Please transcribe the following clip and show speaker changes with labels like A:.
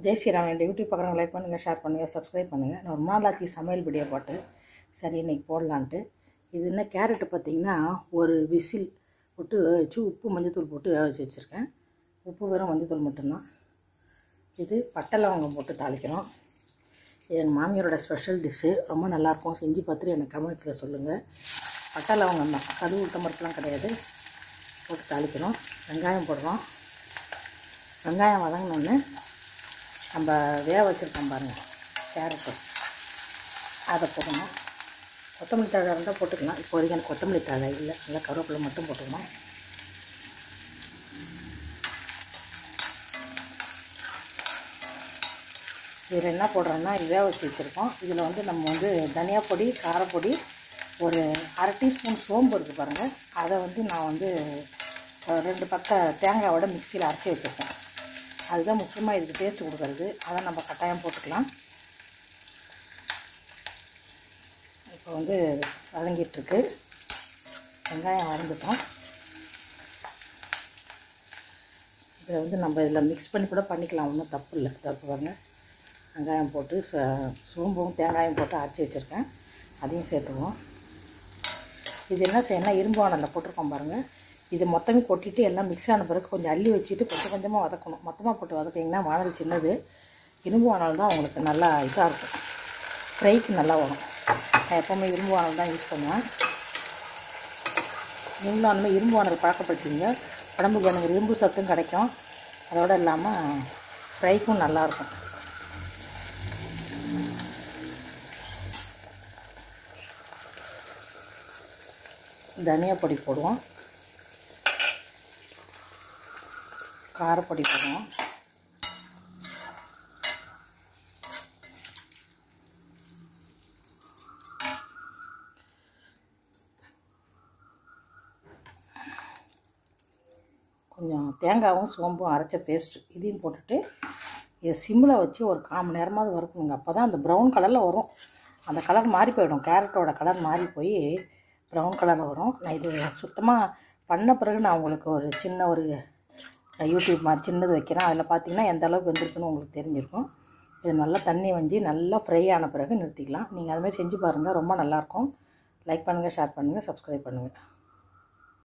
A: ஜெய் ஸ்ரீராம். என் YouTube பார்க்குறவங்க like பண்ணுங்கள், share பண்ணுங்கள், சப்ஸ்கிரைப் பண்ணுங்கள். நான் ரொம்ப நாளாச்சு சமையல் வீடியோ போட்டு, சரி இன்றைக்கி போடலான்ட்டு. இது என்ன கேரட்டு பார்த்திங்கன்னா ஒரு விசில் போட்டு வச்சு உப்பு மஞ்சத்தூள் போட்டு வேக வச்சு வச்சுருக்கேன். உப்பு வெறும் மஞ்சத்தூள் மட்டும்தான். இது பட்டை லவங்கம் போட்டு தாளிக்கிறோம். இது எங்கள் மாமியாரோட ஸ்பெஷல் டிஷ்ஷு, ரொம்ப நல்லாயிருக்கும். செஞ்சு பார்த்துட்டு எனக்கு கமெண்ட்ஸில் சொல்லுங்கள். பட்டை லவங்கம் தான், கடுகு உளுத்தம்பருப்புலாம் கிடையாது. போட்டு தாளிக்கிறோம். வெங்காயம் போடுறோம். வெங்காயம் வதங்கினோன்னு நம்ம வேக வச்சுருக்கோம் பாருங்கள் கேரட்டு, அதை போடணும். கொத்தமல்லி தழை இருந்தால் போட்டுக்கலாம். இப்போதைக்கு எனக்கு கொத்தமல்லி தழை இல்லை, நல்லா கருவேப்பிலை மட்டும் போட்டுக்கணும். இதில் என்ன போடுறோன்னா, இது வேக வச்சு வச்சுருக்கோம். இதில் வந்து நம்ம வந்து தனியா பொடி, காரப்பொடி, ஒரு அரை டீஸ்பூன் சோம்பு இருக்குது பாருங்கள். அதை வந்து நான் வந்து 2 பட்டை தேங்காயோட மிக்சியில் அரைச்சி வச்சுருக்கேன். அதுதான் முக்கியமாக இதுக்கு டேஸ்ட்டு கொடுக்குறது. அதை நம்ம கட்டாயம் போட்டுக்கலாம். இப்போ வந்து வதங்கிட்டுருக்கு. வெங்காயம் வதங்கிட்டோம். இதில் வந்து நம்ம இதில் மிக்ஸ் பண்ணி கூட பண்ணிக்கலாம், ஒன்றும் தப்பு இல்லை. தப்பு பாருங்கள், வெங்காயம் போட்டு சோம்பும் தேங்காயும் போட்டு அரைச்சி வச்சுருக்கேன். அதையும் சேர்த்துக்குவோம். இது என்ன செய்யணும்னா, இரும்பு வானலில் போட்டிருக்கோம் பாருங்கள். இது மொத்தமே கொட்டிட்டு எல்லாம் மிக்ஸ் ஆன பிறகு கொஞ்சம் அள்ளி வச்சுட்டு கொஞ்சம் கொஞ்சமாக வதக்கணும். மொத்தமாக போட்டு வதக்கிங்கன்னா வானல் சின்னது, இரும்பு வானல் தான் உங்களுக்கு நல்லா இதாக இருக்கும், ஃப்ரைக்கு நல்லா வரும். நான் எப்போவுமே இரும்பு வானல் தான் யூஸ் பண்ணுவேன். நீங்களும் அந்த மாதிரி இரும்பு வானல் பழக்கப்படுத்திங்க, உடம்புக்கு எனக்கு இரும்பு சத்தும் கிடைக்கும். அதோடு இல்லாமல் ஃப்ரைக்கும் நல்லாயிருக்கும். தனியா பொடி போடுவோம், காரப்பொடி போடுவோம், கொஞ்சம் தேங்காயும் சோம்பும் அரைச்ச பேஸ்ட்டு இதையும் போட்டுட்டு இதை சிம்மில் வச்சு ஒரு 1/4 மணி நேரமாவது வறுக்கணுங்க. அப்போ தான் அந்த ப்ரௌன் கலரில் வரும். அந்த கலர் மாறி போயிடும், கேரட்டோட கலர் மாறி போய் ப்ரௌன் கலரில் வரும். நான் இது சுத்தமாக பண்ண பிறகு நான் உங்களுக்கு ஒரு சின்ன ஒரு யூடியூப் மாதிரி சின்னது வைக்கிறேன். அதில் பார்த்தீங்கன்னா எந்த அளவுக்கு வெந்திருக்குன்னு உங்களுக்கு தெரிஞ்சிருக்கும். இது நல்லா தண்ணி வஞ்சி நல்லா ஃப்ரை ஆன பிறகு நிறுத்திக்கலாம். நீங்கள் அதுமாதிரி செஞ்சு பாருங்கள், ரொம்ப நல்லாயிருக்கும். லைக் பண்ணுங்கள், ஷேர் பண்ணுங்கள், சப்ஸ்கிரைப் பண்ணுங்கள்.